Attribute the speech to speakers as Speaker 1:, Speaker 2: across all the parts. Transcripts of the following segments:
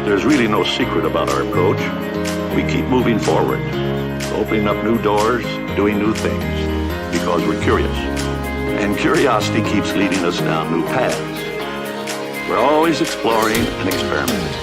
Speaker 1: There's really no secret about our approach. We keep moving forward, opening up new doors, doing new things, because we're curious. And curiosity keeps leading us down new paths. We're always exploring and experimenting.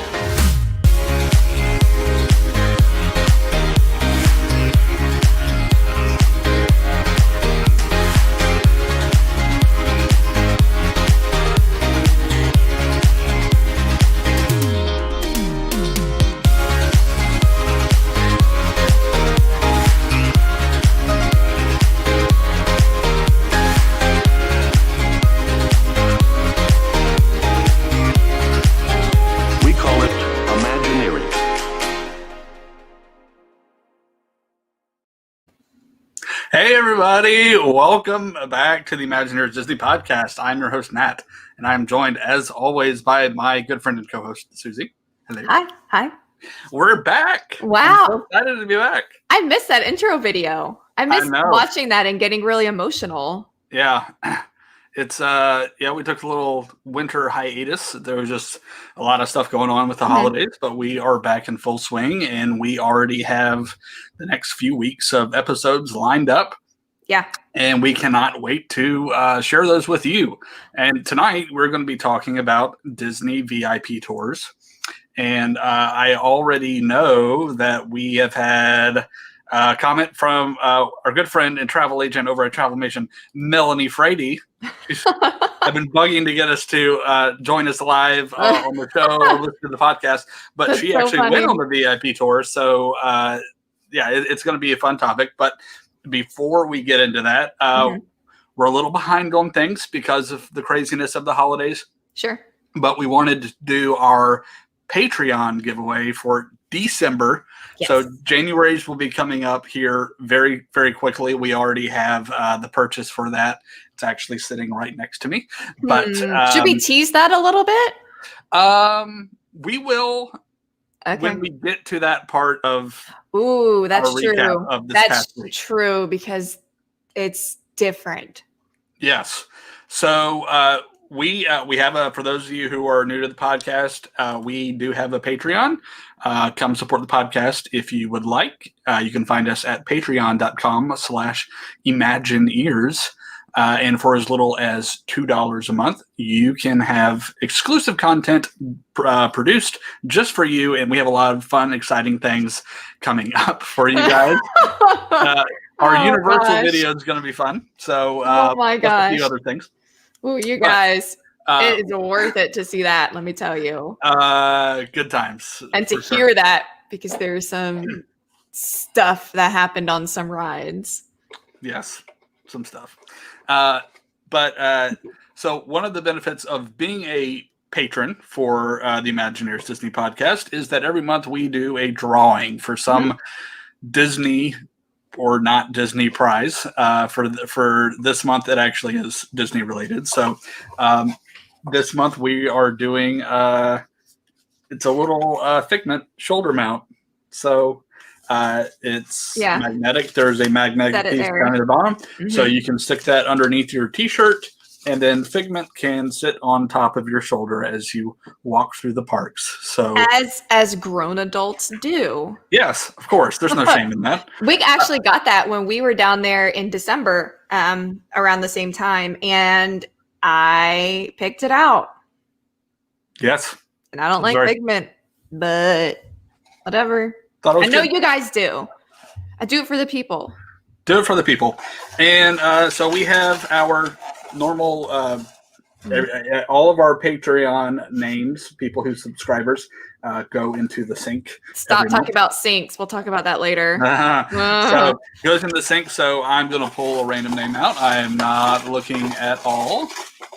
Speaker 2: Hey everybody, welcome back to the ImagineEars Disney Podcast. I'm your host Nat, and I'm joined as always by my good friend and co-host Susie. Hello.
Speaker 3: Hi.
Speaker 2: We're back.
Speaker 3: Wow.
Speaker 2: I'm so excited to be back.
Speaker 3: I missed that intro video. I missed watching that and getting really emotional.
Speaker 2: Yeah. It's we took a little winter hiatus. There was just a lot of stuff going on with the holidays, but we are back in full swing, and we already have the next few weeks of episodes lined up.
Speaker 3: Yeah.
Speaker 2: And we cannot wait to share those with you. And tonight we're going to be talking about Disney VIP tours. And I already know that we have had a comment from our good friend and travel agent over at Travelmation, Melanie Frady. I've been bugging to get us to join us live on the show or listen to the podcast. But
Speaker 3: That's
Speaker 2: she
Speaker 3: so
Speaker 2: actually
Speaker 3: funny.
Speaker 2: went on the VIP tour. So, it's going to be a fun topic. But before we get into that, we're a little behind on things because of the craziness of the holidays.
Speaker 3: Sure.
Speaker 2: But we wanted to do our Patreon giveaway for December.
Speaker 3: Yes.
Speaker 2: So January's will be coming up here very, very quickly. We already have the purchase for that. It's actually sitting right next to me. But
Speaker 3: should we tease that a little bit?
Speaker 2: We will when we get to that part of
Speaker 3: that's
Speaker 2: our
Speaker 3: true.
Speaker 2: recap of this
Speaker 3: That's
Speaker 2: past week.
Speaker 3: true because it's different.
Speaker 2: Yes. So we have for those of you who are new to the podcast, we do have a Patreon. Come support the podcast if you would like. You can find us at patreon.com/ImagineEars. And for as little as $2 a month, you can have exclusive content produced just for you. And we have a lot of fun, exciting things coming up for you guys. Our Universal video is going to be fun. So,
Speaker 3: oh my gosh,
Speaker 2: a few other things.
Speaker 3: Oh, you guys, it is worth it to see that. Let me tell you.
Speaker 2: Good times.
Speaker 3: And to hear that, because there's some stuff that happened on some rides.
Speaker 2: Yes, some stuff. So one of the benefits of being a patron for the ImagineEars Disney Podcast is that every month we do a drawing for some Disney or not Disney prize. For this month, it actually is Disney related. So this month we are doing it's a little Figment shoulder mount. So it's magnetic. There's a magnetic piece down at the bottom. So you can stick that underneath your t-shirt, and then Figment can sit on top of your shoulder as you walk through the parks. So
Speaker 3: as grown adults do.
Speaker 2: Yes, of course. There's no shame in that.
Speaker 3: We actually got that when we were down there in December, around the same time, and I picked it out.
Speaker 2: Yes.
Speaker 3: And I don't like Figment, but whatever. I know you guys do. I do it for the people.
Speaker 2: Do it for the people. And so we have our normal, all of our Patreon names, people who subscribers, go into the sync.
Speaker 3: Stop talking about syncs. We'll talk about that later.
Speaker 2: So it goes into the sync. So I'm going to pull a random name out. I am not looking at all.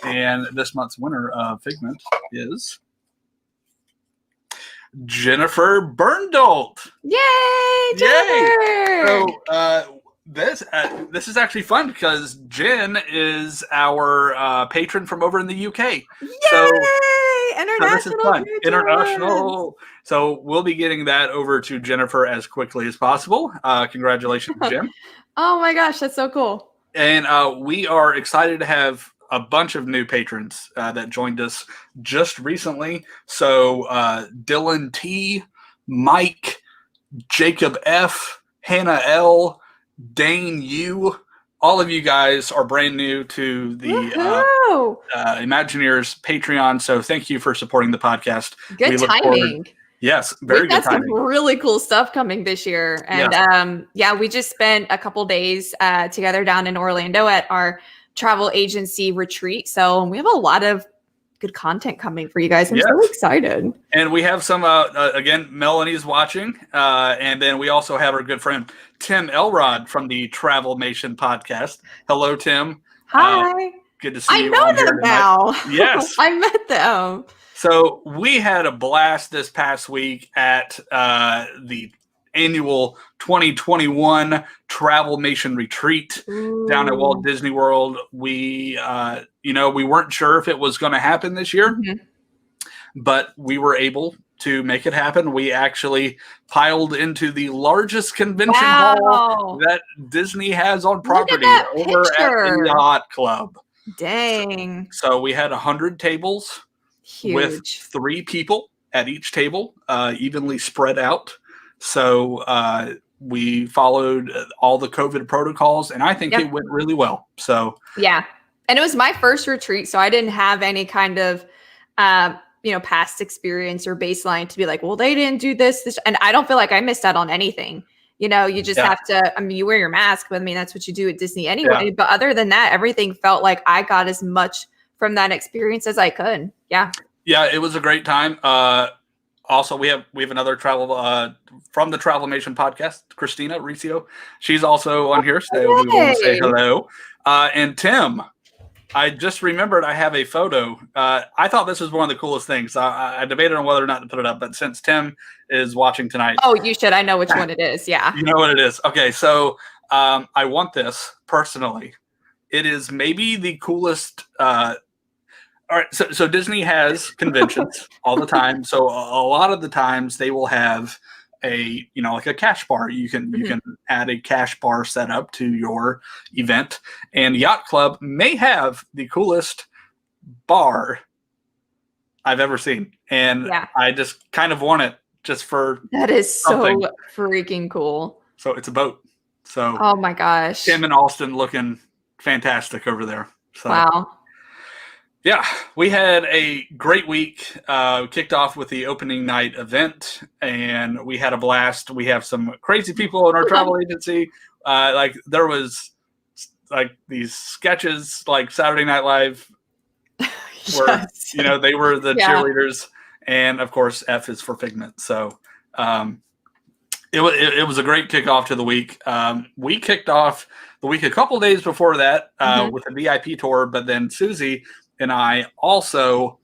Speaker 2: And this month's winner of Figment is Jennifer Berndolt.
Speaker 3: Yay, Jennifer!
Speaker 2: So this is actually fun because Jen is our patron from over in the UK.
Speaker 3: Yay!
Speaker 2: So
Speaker 3: International.
Speaker 2: this is fun. International. So we'll be getting that over to Jennifer as quickly as possible. Congratulations, Jen.
Speaker 3: Oh my gosh, that's so cool.
Speaker 2: And we are excited to have a bunch of new patrons that joined us just recently. So Dylan T, Mike, Jacob F, Hannah L, Dane U, all of you guys are brand new to the ImagineEars Patreon. So thank you for supporting the podcast.
Speaker 3: Good timing.
Speaker 2: Yes, very good timing.
Speaker 3: We've got some really cool stuff coming this year. And we just spent a couple days together down in Orlando at our travel agency retreat. So we have a lot of good content coming for you guys. I'm so excited.
Speaker 2: And we have some, again, Melanie's watching. And then we also have our good friend, Tim Elrod from the Travelmation Podcast. Hello, Tim.
Speaker 3: Hi.
Speaker 2: Good to see you.
Speaker 3: I know them now.
Speaker 2: Yes.
Speaker 3: I met them.
Speaker 2: So we had a blast this past week at the annual 2021 Travelmation Retreat down at Walt Disney World. We, we weren't sure if it was going to happen this year, but we were able to make it happen. We actually piled into the largest convention hall that Disney has on property over at the Yacht Club.
Speaker 3: Dang.
Speaker 2: So we had 100 tables with 3 people at each table, evenly spread out. So We followed all the COVID protocols, and I think it went really well. So
Speaker 3: yeah, and it was my first retreat, so I didn't have any kind of past experience or baseline to be like, well, they didn't do this, and I don't feel like I missed out on anything. You just have to, you wear your mask, but that's what you do at Disney anyway. Yeah. But other than that, everything felt like I got as much from that experience as I could. Yeah.
Speaker 2: Yeah, it was a great time. Also, we have another travel from the Travelmation Podcast, Christina Riccio. She's also on here, so we want to say hello. And Tim, I just remembered I have a photo. I thought this was one of the coolest things. I debated on whether or not to put it up, but since Tim is watching tonight.
Speaker 3: Oh, you should. I know which one it is. Yeah.
Speaker 2: You know what it is. Okay, so I want this personally. It is maybe the coolest. All right, so Disney has conventions all the time. So a lot of the times they will have a like a cash bar. You can add a cash bar setup to your event, and Yacht Club may have the coolest bar I've ever seen, and I just kind of want it just for
Speaker 3: that is something. So freaking cool.
Speaker 2: So it's a boat. So
Speaker 3: oh my gosh,
Speaker 2: Tim and Austin looking fantastic over there. So,
Speaker 3: wow.
Speaker 2: Yeah, we had a great week. Kicked off with the opening night event, and we had a blast. We have some crazy people in our travel agency. There was these sketches like Saturday Night Live, where they were the cheerleaders, and of course F is for Figment. So it was a great kickoff to the week. We kicked off the week a couple days before that with a VIP tour, but then Susie and I also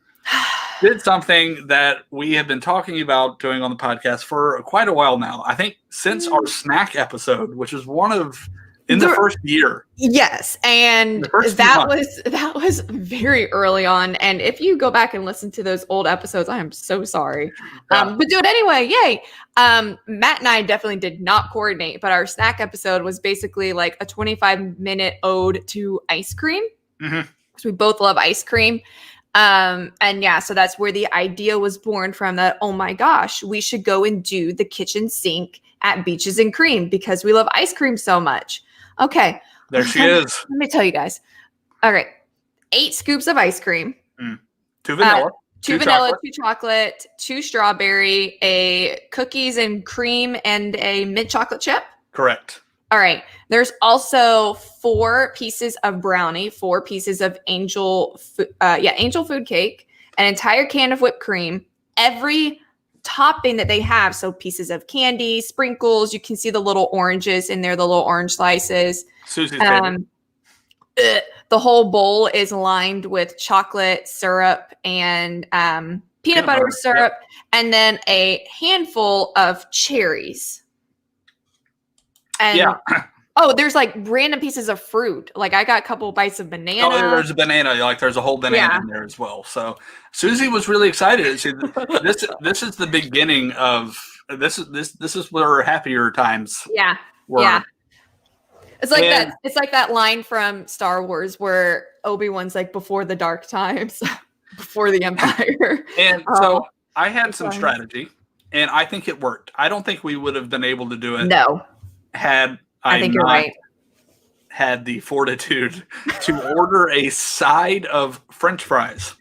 Speaker 2: did something that we have been talking about doing on the podcast for quite a while now. I think since our snack episode, which is one of the first year.
Speaker 3: Yes, and that was very early on. And if you go back and listen to those old episodes, I am so sorry. But do it anyway. Yay. Matt and I definitely did not coordinate, but our snack episode was basically like a 25-minute ode to ice cream. Mm-hmm. We both love ice cream. So that's where the idea was born from, that, oh my gosh, we should go and do the kitchen sink at Beaches and Cream because we love ice cream so much. Okay.
Speaker 2: There she is.
Speaker 3: Let me tell you guys. All right. 8 scoops of ice cream.
Speaker 2: 2 vanilla.
Speaker 3: 2 vanilla, 2 chocolate, 2 strawberry, a cookies and cream, and a mint chocolate chip.
Speaker 2: Correct.
Speaker 3: All right. There's also 4 pieces of brownie, 4 pieces of angel food cake, an entire can of whipped cream, every topping that they have. So pieces of candy, sprinkles. You can see the little oranges in there, the little orange slices.
Speaker 2: Susie's favorite.
Speaker 3: The whole bowl is lined with chocolate syrup and peanut butter syrup, and then a handful of cherries. And there's like random pieces of fruit. Like I got a couple bites of banana.
Speaker 2: Oh, there's a banana. There's a whole banana in there as well. So Susie was really excited. She, this is the beginning of this is where happier times.
Speaker 3: Yeah.
Speaker 2: Were.
Speaker 3: Yeah. It's like that. It's like that line from Star Wars where Obi-Wan's like, before the dark times, before the Empire.
Speaker 2: And so I had some strategy, and I think it worked. I don't think we would have been able to do it.
Speaker 3: No.
Speaker 2: Had
Speaker 3: I think you're right.
Speaker 2: Had the fortitude to order a side of French fries.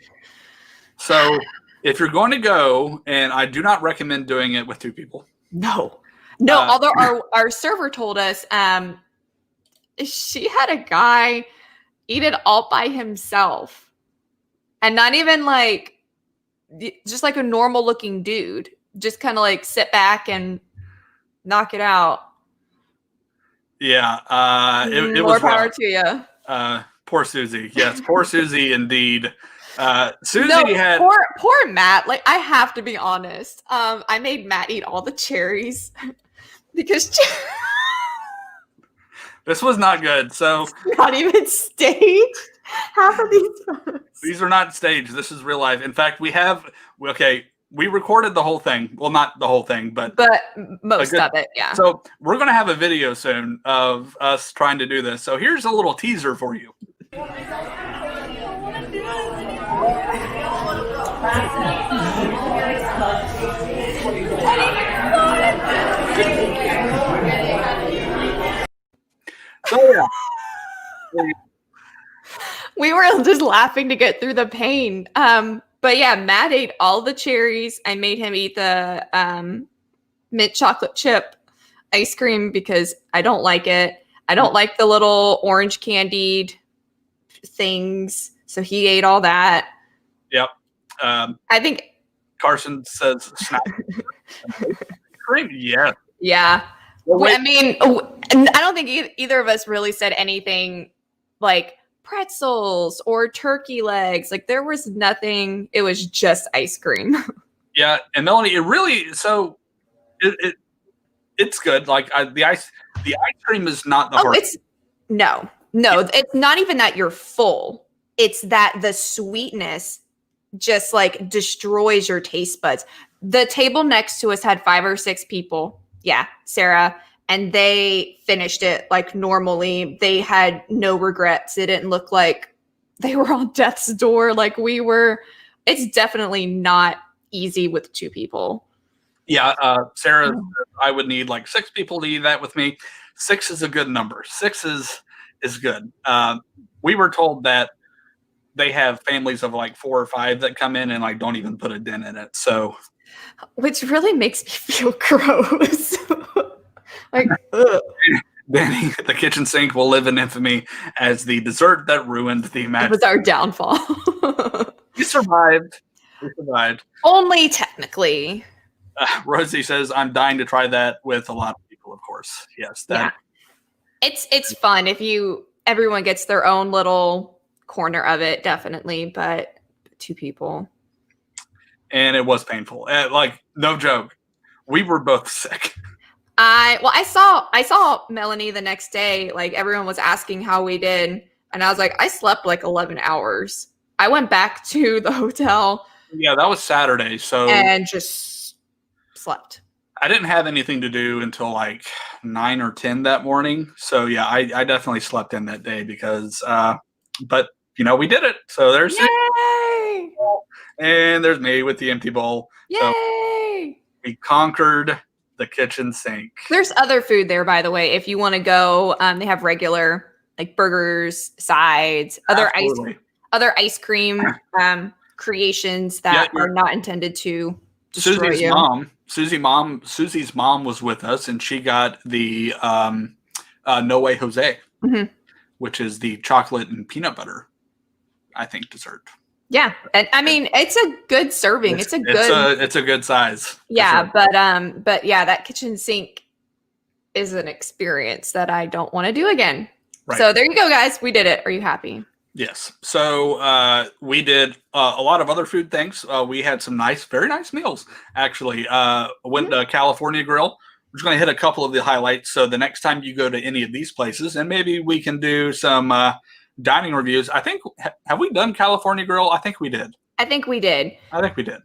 Speaker 2: So if you're going to go, and I do not recommend doing it with 2 people.
Speaker 3: No. Although our server told us she had a guy eat it all by himself, and not even like just like a normal looking dude, just kind of like sit back and knock it out.
Speaker 2: Yeah, it
Speaker 3: more
Speaker 2: was
Speaker 3: power
Speaker 2: rough.
Speaker 3: to you.
Speaker 2: Poor Susie. Yes, poor Susie indeed. Susie had
Speaker 3: poor Matt. Like, I have to be honest. I made Matt eat all the cherries because
Speaker 2: this was not good. So
Speaker 3: not even staged. Half of these photos.
Speaker 2: These are not staged. This is real life. In fact, we recorded the whole thing. Well, not the whole thing, but
Speaker 3: most of it, yeah.
Speaker 2: So we're going to have a video soon of us trying to do this. So here's a little teaser for you. So, yeah.
Speaker 3: We were just laughing to get through the pain. But yeah, Matt ate all the cherries. I made him eat the mint chocolate chip ice cream because I don't like it. I don't like the little orange candied things. So he ate all that.
Speaker 2: Yep.
Speaker 3: I think
Speaker 2: Carson says snack cream. Yeah.
Speaker 3: Yeah.
Speaker 2: Well,
Speaker 3: I mean, I don't think either of us really said anything like pretzels or turkey legs. Like there was nothing. It was just ice cream.
Speaker 2: Yeah, and Melanie, it really it's good. Like the ice cream is not the hard.
Speaker 3: It's no. It's not even that you're full. It's that the sweetness just like destroys your taste buds. The table next to us had 5 or 6 people. Yeah, Sarah. And they finished it like normally. They had no regrets. It didn't look like they were on death's door like we were. It's definitely not easy with 2 people.
Speaker 2: Yeah, Sarah, I would need like 6 people to eat that with me. 6 is a good number. 6 is good. We were told that they have families of like 4 or 5 that come in and like don't even put a dent in it. So,
Speaker 3: which really makes me feel gross. Like, ugh.
Speaker 2: Danny, the kitchen sink will live in infamy as the dessert that ruined the
Speaker 3: It was our downfall.
Speaker 2: We survived.
Speaker 3: Only technically.
Speaker 2: Rosie says, "I'm dying to try that with a lot of people." Of course, yes.
Speaker 3: Yeah. It's fun if everyone gets their own little corner of it, definitely. But 2 people,
Speaker 2: and it was painful. Like no joke, we were both sick.
Speaker 3: I saw Melanie the next day. Like everyone was asking how we did, and I was like, I slept like 11 hours. I went back to the hotel.
Speaker 2: Yeah, that was Saturday. So
Speaker 3: and just slept.
Speaker 2: I didn't have anything to do until like 9 or 10 that morning. So yeah, I definitely slept in that day because, but we did it. So there's
Speaker 3: Yay!
Speaker 2: And there's me with the empty bowl.
Speaker 3: Yay!
Speaker 2: So we conquered the kitchen sink.
Speaker 3: There's other food there, by the way. If you want to go, they have regular like burgers, sides, other ice cream creations that are not intended to destroy you.
Speaker 2: Susie's mom was with us, and she got the No Way Jose, which is the chocolate and peanut butter, I think, dessert.
Speaker 3: Yeah, and I mean it's a good serving. It's a
Speaker 2: good size.
Speaker 3: Yeah, sure. but yeah, that kitchen sink is an experience that I don't want to do again. Right. So there you go, guys. We did it. Are you happy?
Speaker 2: Yes. So we did a lot of other food things. We had some very nice meals, actually. Went to California Grill. We're just going to hit a couple of the highlights. So the next time you go to any of these places, and maybe we can do some dining reviews. I think, have we done California Grill? I think we did.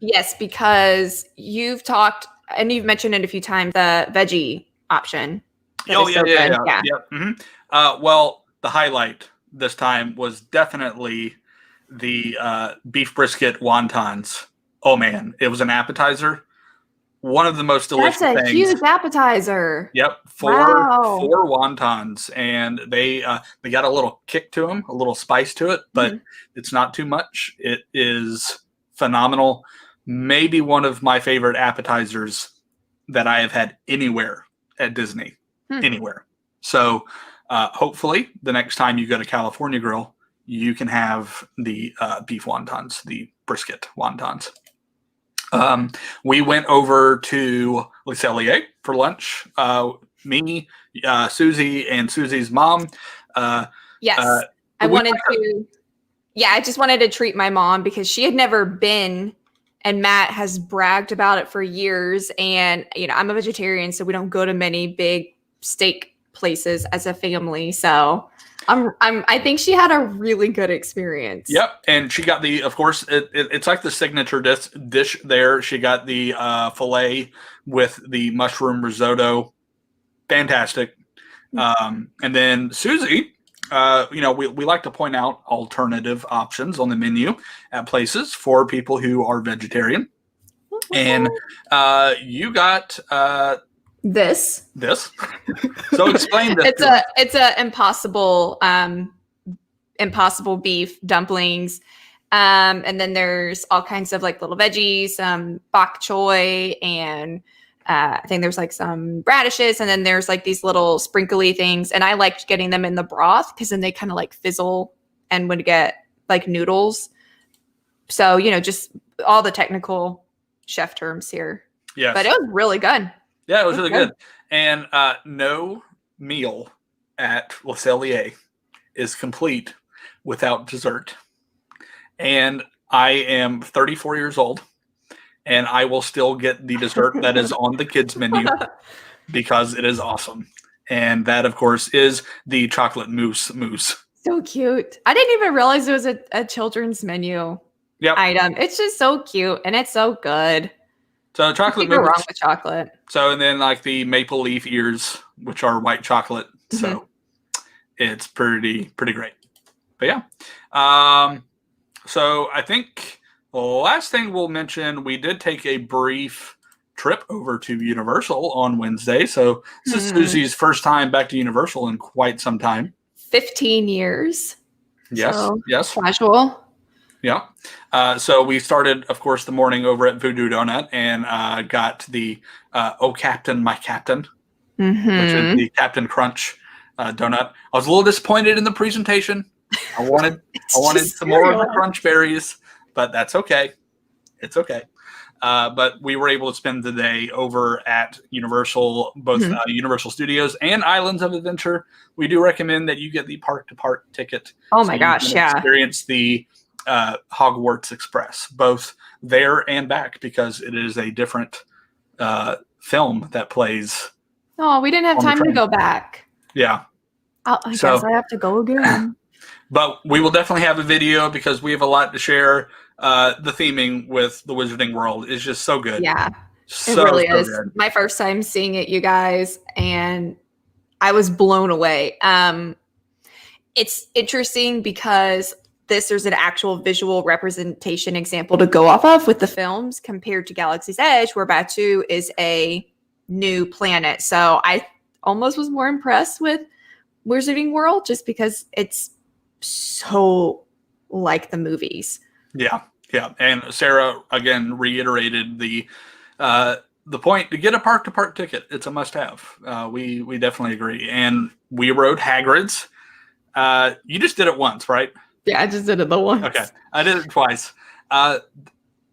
Speaker 2: Yes,
Speaker 3: because you've talked, and you've mentioned it a few times, the veggie option.
Speaker 2: Oh, yeah. Mm-hmm. Well, the highlight this time was definitely the beef brisket wontons. Oh man, it was an appetizer. One of the most delicious things.
Speaker 3: That's a huge appetizer.
Speaker 2: Yep, 4 wontons, and they got a little kick to them, a little spice to it, but it's not too much. It is phenomenal. Maybe one of my favorite appetizers that I have had anywhere at Disney, anywhere. So. Hopefully, the next time you go to California Grill, you can have the beef wontons, the brisket wontons. We went over to Le Cellier for lunch. Me, Susie, and Susie's mom.
Speaker 3: Yes, I just wanted to treat my mom because she had never been, and Matt has bragged about it for years. And I'm a vegetarian, so we don't go to many big steak places as a family, so I think she had a really good experience.
Speaker 2: Yep, and she got of course it's like the signature dish there. She got the filet with the mushroom risotto, fantastic. And then Susie, we like to point out alternative options on the menu at places for people who are vegetarian, and you got
Speaker 3: This.
Speaker 2: So explain this.
Speaker 3: It's a impossible beef dumplings. And then there's all kinds of like little veggies, bok choy, and I think there's like some radishes, and then there's like these little sprinkly things. And I liked getting them in the broth because then they kind of like fizzle and would get like noodles. So, just all the technical chef terms here.
Speaker 2: Yes.
Speaker 3: But it was really good.
Speaker 2: Yeah, it was really good. And no meal at Le Cellier is complete without dessert. And I am 34 years old, and I will still get the dessert that is on the kids' menu because it is awesome. And that, of course, is the chocolate mousse.
Speaker 3: So cute. I didn't even realize it was a children's menu item. It's just so cute, and it's so good.
Speaker 2: So chocolate
Speaker 3: mousse.
Speaker 2: mousse.
Speaker 3: Wrong with chocolate.
Speaker 2: So, and then like the maple leaf ears, which are white chocolate. Mm-hmm. So it's pretty great. But yeah. So I think the last thing we'll mention, we did take a brief trip over to Universal on Wednesday. So this is Susie's first time back to Universal in quite some time. 15
Speaker 3: years.
Speaker 2: Yes.
Speaker 3: So
Speaker 2: yes.
Speaker 3: Casual.
Speaker 2: Yeah. So we started, of course, the morning over at Voodoo Donut and got the Oh Captain, My Captain, which is the Captain Crunch donut. I was a little disappointed in the presentation. I wanted some more of the crunch berries, but that's okay. It's okay. But we were able to spend the day over at Universal, both Universal Studios and Islands of Adventure. We do recommend that you get the park-to-park ticket.
Speaker 3: Oh my gosh, yeah.
Speaker 2: Experience the Hogwarts Express, both there and back, because it is a different film that plays.
Speaker 3: Oh, we didn't have time to go back.
Speaker 2: Yeah.
Speaker 3: I guess I have to go again.
Speaker 2: But we will definitely have a video because we have a lot to share. The theming with the Wizarding World is just so good.
Speaker 3: Yeah, it really is. Good. My first time seeing it, you guys, and I was blown away. It's interesting because there's an actual visual representation example to go off of with the films compared to Galaxy's Edge, where Batuu is a new planet. So I almost was more impressed with Wizarding World just because it's so like the movies. Yeah. And Sarah again reiterated the point to get a park-to-park ticket. It's a must-have. We definitely agree. And we rode Hagrid's. You just did it once, right? Yeah, I just did it the once.
Speaker 2: Okay, I did it twice. The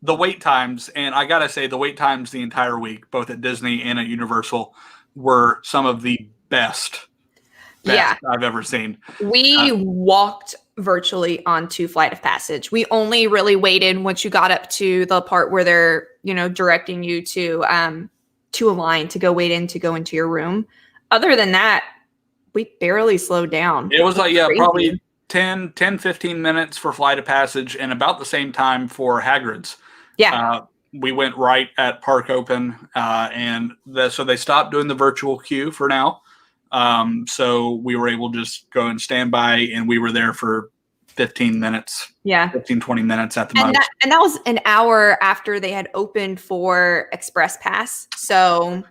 Speaker 2: wait times, and I gotta say, the wait times the entire week, both at Disney and at Universal, were some of the best I've ever seen. We
Speaker 3: walked virtually onto Flight of Passage. We only really waited once you got up to the part where they're, directing you to a line to go wait in to go into your room. Other than that, we barely slowed down.
Speaker 2: It was like, probably 10, 15 minutes for Flight of Passage and about the same time for Hagrid's.
Speaker 3: Yeah.
Speaker 2: We went right at Park Open, so they stopped doing the virtual queue for now. So we were able to just go and stand by, and we were there for 15 minutes. Yeah. 15, 20 minutes at the most.
Speaker 3: And that was an hour after they had opened for Express Pass. So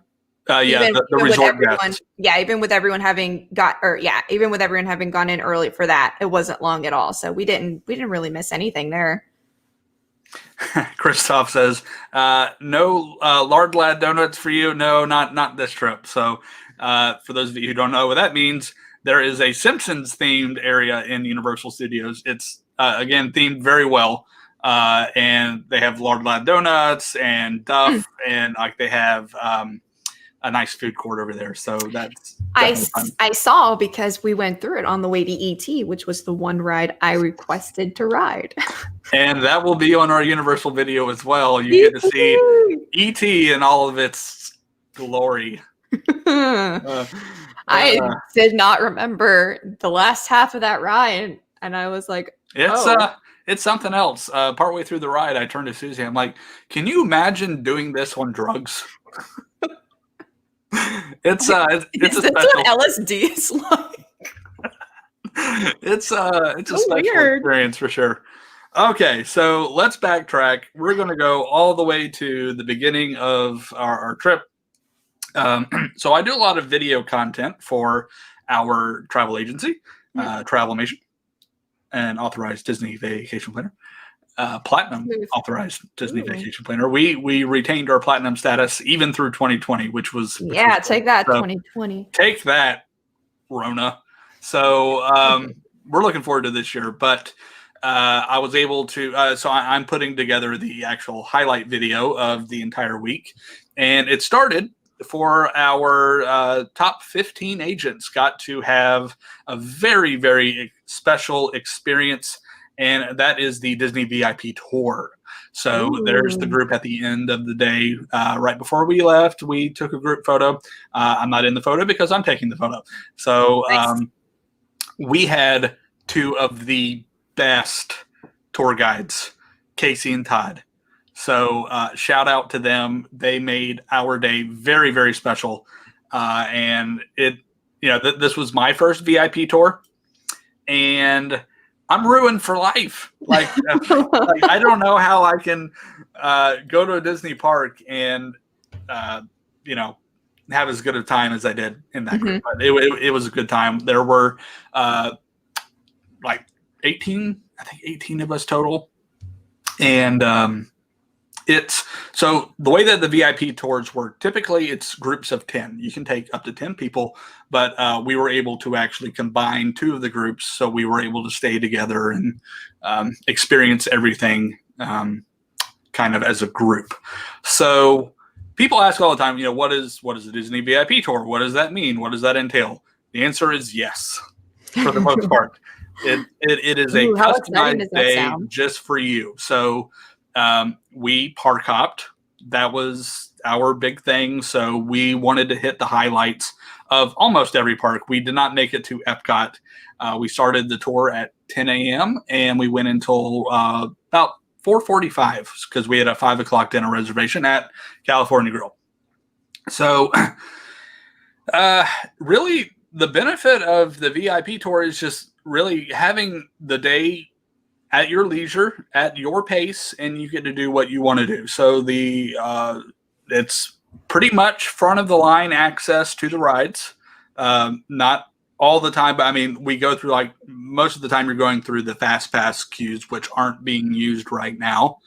Speaker 2: the resort guests.
Speaker 3: Yeah, even with everyone having gone in early for that, it wasn't long at all. So we didn't really miss anything there.
Speaker 2: Christoph says, no lard lad donuts for you. No, not this trip. So for those of you who don't know what that means, there is a Simpsons themed area in Universal Studios. It's again themed very well. And they have lard lad donuts and Duff and like they have a nice food court over there. So that's
Speaker 3: I saw because we went through it on the way to ET, which was the one ride I requested to ride.
Speaker 2: And that will be on our Universal video as well. You get to see ET in all of its glory.
Speaker 3: I did not remember the last half of that ride, and I was like,
Speaker 2: it's something else. Partway through the ride, I turned to Susie. I'm like, can you imagine doing this on drugs? It's a special,
Speaker 3: what LSD is like.
Speaker 2: It's a special experience for sure. Okay, so let's backtrack. We're going to go all the way to the beginning of our trip. So I do a lot of video content for our travel agency, Travelmation, an authorized Disney vacation planner. Platinum authorized Disney vacation planner. We retained our platinum status even through 2020, which was
Speaker 3: take that, so, 2020.
Speaker 2: Take that, Rona. So we're looking forward to this year. But I was able to. So I'm putting together the actual highlight video of the entire week, and it started for our top 15 agents. Got to have a very, very special experience. And that is the Disney VIP tour. So there's the group at the end of the day. Right before we left, we took a group photo. I'm not in the photo because I'm taking the photo. So we had two of the best tour guides, Casey and Todd. So shout out to them. They made our day very, very special. And this was my first VIP tour. And I'm ruined for life. Like I don't know how I can go to a Disney park and have as good a time as I did in that group. But it was a good time. There were 18 of us total, and so the way that the VIP tours work, typically it's groups of 10. You can take up to 10 people, but we were able to actually combine two of the groups. So we were able to stay together and experience everything kind of as a group. So people ask all the time, what is a Disney VIP tour? What does that mean? What does that entail? The answer is yes, for the most part. It is a customized day just for you. So we park hopped. That was our big thing. So we wanted to hit the highlights of almost every park. We did not make it to Epcot. We started the tour at 10 a.m. and we went until about 4:45 because we had a 5 o'clock dinner reservation at California Grill. So really the benefit of the VIP tour is just really having the day at your leisure, at your pace, and you get to do what you want to do. So it's pretty much front of the line access to the rides. Not all the time, but I mean, we go through most of the time you're going through the fast pass queues, which aren't being used right now.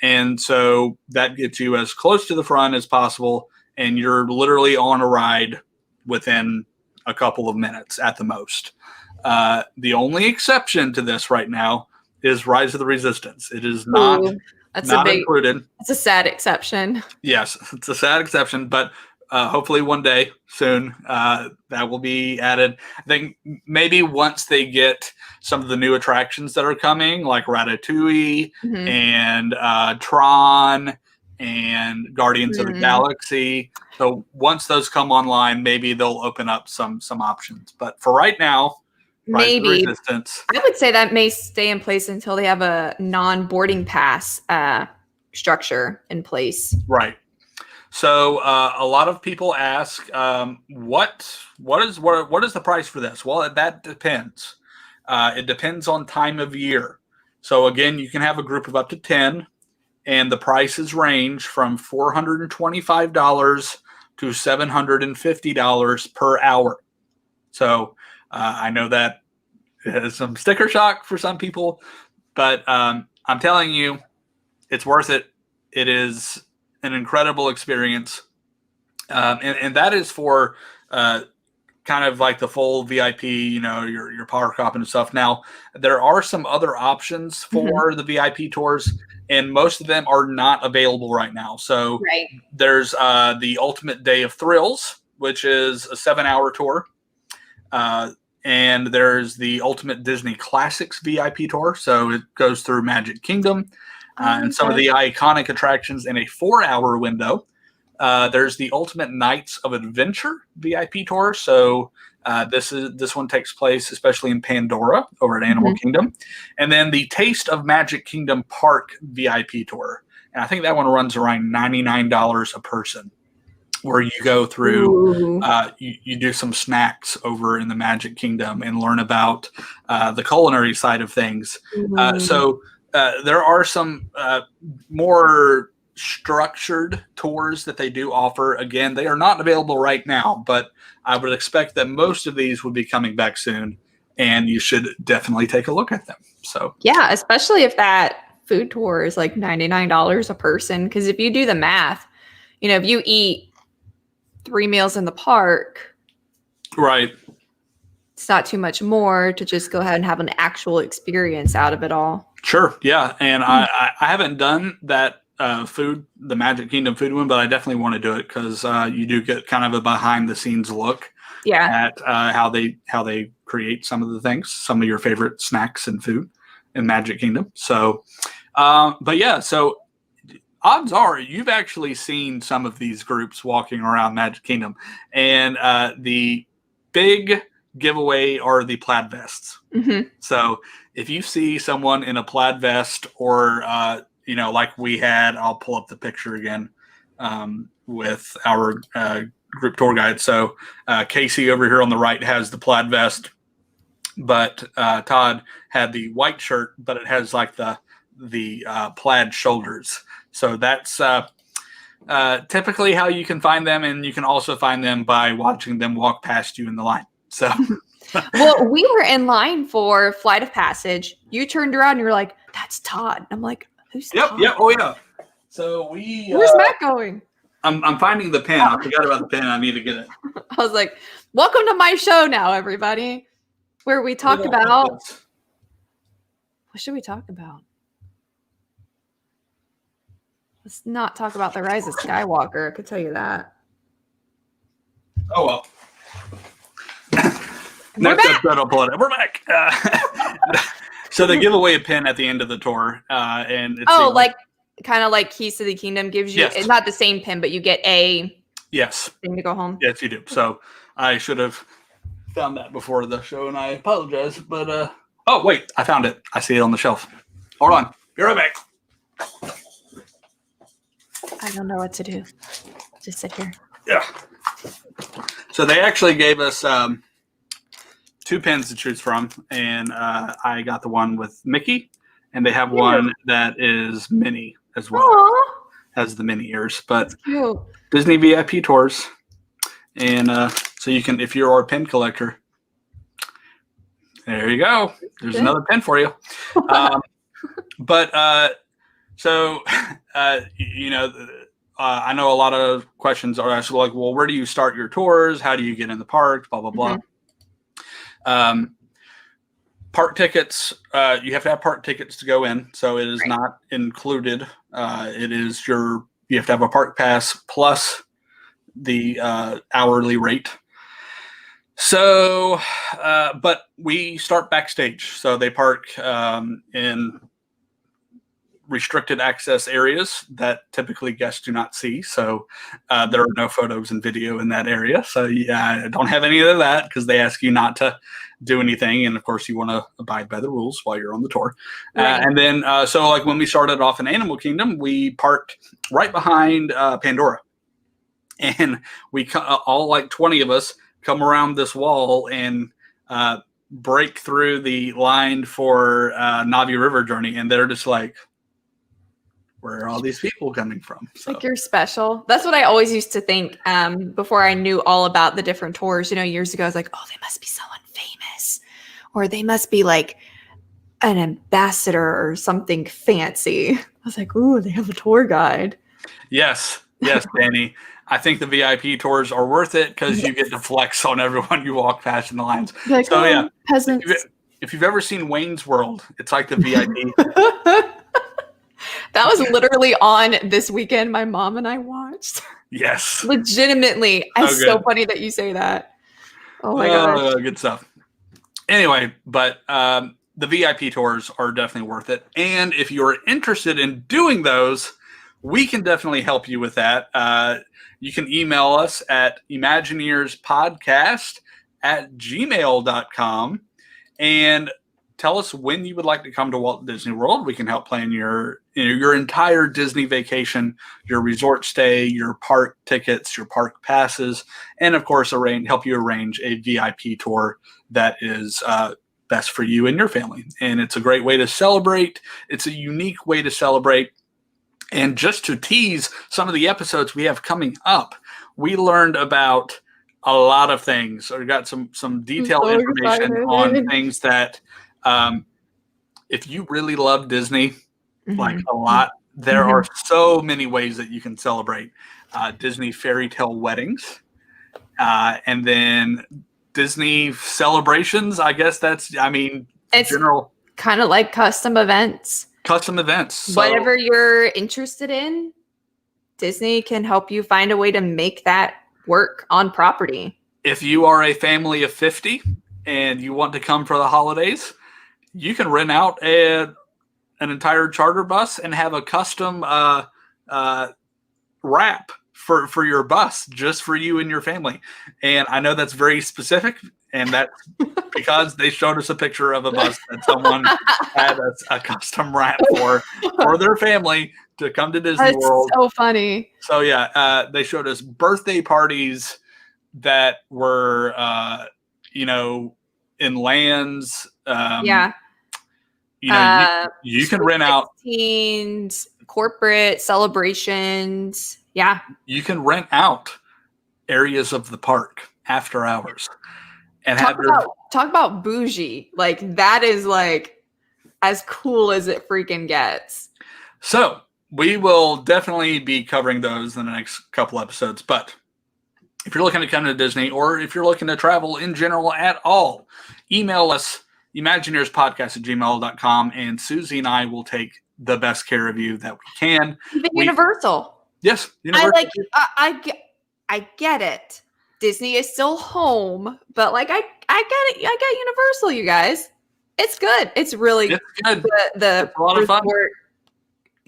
Speaker 2: And so that gets you as close to the front as possible. And you're literally on a ride within a couple of minutes at the most. The only exception to this right now is Rise of the Resistance. It is not included. It's
Speaker 3: a sad exception.
Speaker 2: Yes, it's a sad exception, but hopefully one day soon that will be added. I think maybe once they get some of the new attractions that are coming, like Ratatouille and Tron and Guardians of the Galaxy. So once those come online, maybe they'll open up some options. But for right now,
Speaker 3: maybe I would say that may stay in place until they have a non-boarding pass structure in place.
Speaker 2: Right. So a lot of people ask, what is the price for this? Well, that depends. It depends on time of year. So again, you can have a group of up to 10, and the prices range from $425 to $750 per hour. So I know that is some sticker shock for some people, but I'm telling you, it's worth it. It is an incredible experience. And that is for kind of like the full VIP, your power cop and stuff. Now, there are some other options for the VIP tours, and most of them are not available right now. So there's the Ultimate Day of Thrills, which is a 7-hour tour. And there's the Ultimate Disney Classics VIP tour. So it goes through Magic Kingdom and some of the iconic attractions in a 4-hour window. There's the Ultimate Nights of Adventure VIP tour. So this one takes place especially in Pandora over at Animal Kingdom. And then the Taste of Magic Kingdom Park VIP tour. And I think that one runs around $99 a person, where you go through, you do some snacks over in the Magic Kingdom and learn about the culinary side of things. So there are some more structured tours that they do offer. Again, they are not available right now, but I would expect that most of these would be coming back soon, and you should definitely take a look at them. So
Speaker 3: yeah, especially if that food tour is like $99 a person. Because if you do the math, if you eat 3 meals in the park,
Speaker 2: right,
Speaker 3: it's not too much more to just go ahead and have an actual experience out of it all.
Speaker 2: Sure, yeah, and I haven't done that the Magic Kingdom food one, but I definitely want to do it because you do get kind of a behind the scenes look at how they create some of the things, some of your favorite snacks and food in Magic Kingdom. So, but yeah, so odds are you've actually seen some of these groups walking around Magic Kingdom, and the big giveaway are the plaid vests.
Speaker 3: Mm-hmm.
Speaker 2: So if you see someone in a plaid vest or like we had, I'll pull up the picture again with our group tour guide. So Casey over here on the right has the plaid vest, but Todd had the white shirt, but it has like the plaid shoulders. So that's typically how you can find them, and you can also find them by watching them walk past you in the line. So,
Speaker 3: well, we were in line for Flight of Passage. You turned around and you were like, "That's Todd." I'm like, "Who's Todd?"
Speaker 2: Yep. Oh yeah. So
Speaker 3: where's Matt going?
Speaker 2: I'm finding the pin. I forgot about the pin. I need to get it.
Speaker 3: I was like, "Welcome to my show now, everybody," where we talked about. What should we talk about? Let's not talk about the Rise of Skywalker. I could tell you that.
Speaker 2: Oh well. Next episode, I'll pull it up. We're back. So they give away a pin at the end of the tour, and it's
Speaker 3: kind of like Keys to the Kingdom gives you.
Speaker 2: Yes.
Speaker 3: It's not the same pin, but you get a thing to go home.
Speaker 2: Yes, you do. So I should have found that before the show, and I apologize. But oh wait, I found it. I see it on the shelf. Hold on, be right back.
Speaker 3: I don't know what to do. Just sit here.
Speaker 2: Yeah. So they actually gave us 2 pins to choose from, and I got the one with Mickey, and they have one that is Minnie as well.
Speaker 3: Aww.
Speaker 2: Has the Minnie ears, but
Speaker 3: cute.
Speaker 2: Disney VIP tours, and so you can, if you're a pin collector, there you go. There's another pin for you. So I know a lot of questions are asked like, well, where do you start your tours? How do you get in the park? Blah, blah, blah. Mm-hmm. Park tickets, you have to have park tickets to go in. So it is not included. It is you have to have a park pass plus the hourly rate. So, but we start backstage. So they park in restricted access areas that typically guests do not see. So there are no photos and video in that area. So I don't have any of that because they ask you not to do anything. And of course you want to abide by the rules while you're on the tour. And then, so like when we started off in Animal Kingdom, we parked right behind Pandora, and we all like 20 of us come around this wall and break through the line for Navi River Journey. And they're just like, where are all these people coming from? So.
Speaker 3: Like you're special. That's what I always used to think before I knew all about the different tours. Years ago, I was like, oh, they must be someone famous, or they must be like an ambassador or something fancy. I was like, ooh, they have a tour guide.
Speaker 2: Yes, Danny. I think the VIP tours are worth it because you get to flex on everyone you walk past in the lines.
Speaker 3: Like,
Speaker 2: so yeah,
Speaker 3: peasants.
Speaker 2: If you've ever seen Wayne's World, it's like the VIP.
Speaker 3: That was literally on this weekend. My mom and I watched.
Speaker 2: Yes.
Speaker 3: Legitimately. It's so funny that you say that. Oh my gosh.
Speaker 2: Good stuff. Anyway, but the VIP tours are definitely worth it. And if you're interested in doing those, we can definitely help you with that. You can email us at ImagineEarsPodcast@gmail.com and tell us when you would like to come to Walt Disney World. We can help plan your entire Disney vacation, your resort stay, your park tickets, your park passes, and of course, help you arrange a VIP tour that is best for you and your family. And it's a great way to celebrate. It's a unique way to celebrate. And just to tease some of the episodes we have coming up, we learned about a lot of things. So we got some detailed information on things that if you really love Disney, like a lot, there are so many ways that you can celebrate Disney fairy tale weddings, and then Disney celebrations. I guess it's general
Speaker 3: kind of like custom events.
Speaker 2: So,
Speaker 3: whatever you're interested in, Disney can help you find a way to make that work on property.
Speaker 2: If you are a family of 50 and you want to come for the holidays, you can rent out an entire charter bus and have a custom wrap for your bus just for you and your family. And I know that's very specific, and that's because they showed us a picture of a bus that someone had a custom wrap for their family to come to Disney World.
Speaker 3: That's so funny.
Speaker 2: So yeah, they showed us birthday parties that were, in lands. You can rent out
Speaker 3: corporate celebrations. Yeah. You
Speaker 2: can rent out areas of the park after hours and
Speaker 3: talk about bougie. Like that is like as cool as it freaking gets.
Speaker 2: So we will definitely be covering those in the next couple episodes. But if you're looking to come to Disney, or if you're looking to travel in general at all, email us ImagineEarsPodcast@gmail.com, and Susie and I will take the best care of you that we can.
Speaker 3: Universal.
Speaker 2: Yes. Universal.
Speaker 3: I get it. Disney is still home, but like I get it. I get Universal, you guys. It's good. It's really good. The
Speaker 2: a lot of fun.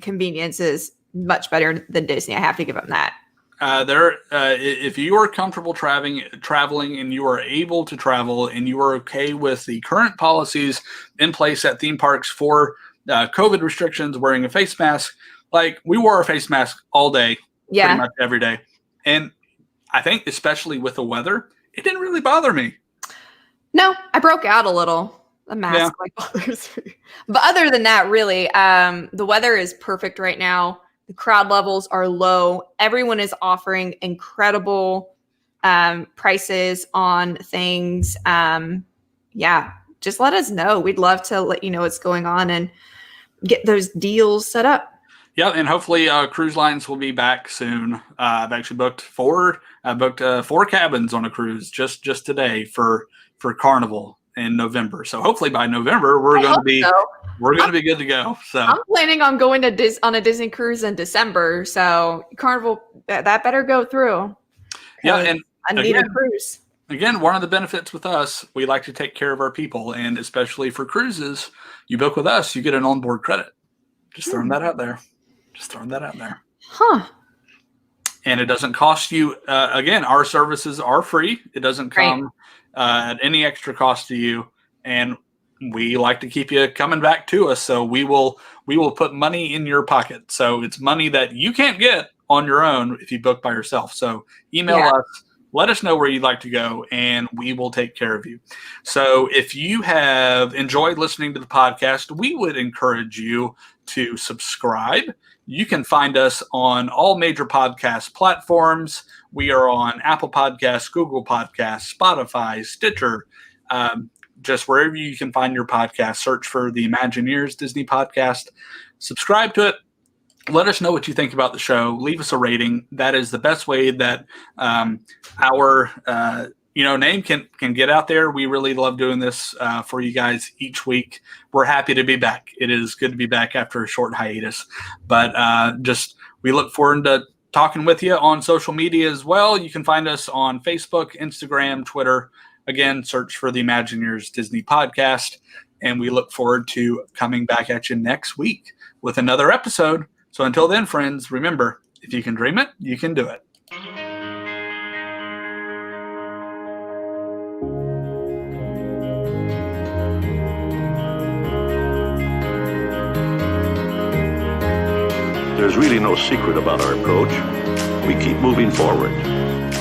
Speaker 3: Convenience is much better than Disney. I have to give them that.
Speaker 2: If you are comfortable traveling and you are able to travel and you are okay with the current policies in place at theme parks for COVID restrictions, wearing a face mask, like we wore a face mask all day, pretty much every day. And I think especially with the weather, it didn't really bother me.
Speaker 3: No, I broke out a little. The mask bothers me. But other than that, really, the weather is perfect right now. The crowd levels are low. Everyone is offering incredible prices on things. Just let us know. We'd love to let you know what's going on and get those deals set up.
Speaker 2: Yeah, and hopefully cruise lines will be back soon. I've actually booked four cabins on a cruise just today for Carnival in November. So hopefully by November we're going to be good to go. So
Speaker 3: I'm planning on going on a Disney cruise in December. So Carnival that better go through.
Speaker 2: Yeah, and
Speaker 3: I need a cruise.
Speaker 2: Again, one of the benefits with us, we like to take care of our people, and especially for cruises, you book with us, you get an onboard credit. Just throwing that out there.
Speaker 3: Huh.
Speaker 2: And it doesn't cost you. Again, our services are free. It doesn't come at any extra cost to you, and we like to keep you coming back to us. So we will put money in your pocket. So it's money that you can't get on your own if you book by yourself. So email us, let us know where you'd like to go, and we will take care of you. So if you have enjoyed listening to the podcast, we would encourage you to subscribe. You can find us on all major podcast platforms. We are on Apple Podcasts, Google Podcasts, Spotify, Stitcher, just wherever you can find your podcast. Search for the ImagineEars Disney Podcast. Subscribe to it. Let us know what you think about the show. Leave us a rating. That is the best way that our name can get out there. We really love doing this for you guys each week. We're happy to be back. It is good to be back after a short hiatus. But we look forward to talking with you on social media as well. You can find us on Facebook, Instagram, Twitter. Again, search for the ImagineEars Disney Podcast. And we look forward to coming back at you next week with another episode. So until then, friends, remember, if you can dream it, you can do it.
Speaker 1: There's really no secret about our approach. We keep moving forward,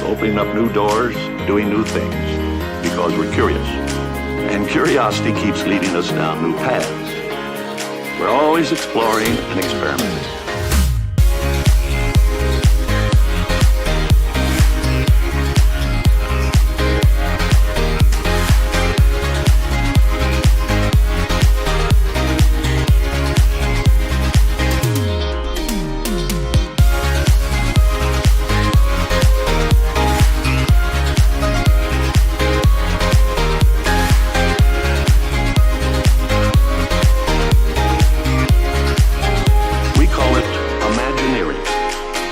Speaker 1: opening up new doors, doing new things, because we're curious. And curiosity keeps leading us down new paths. We're always exploring and experimenting.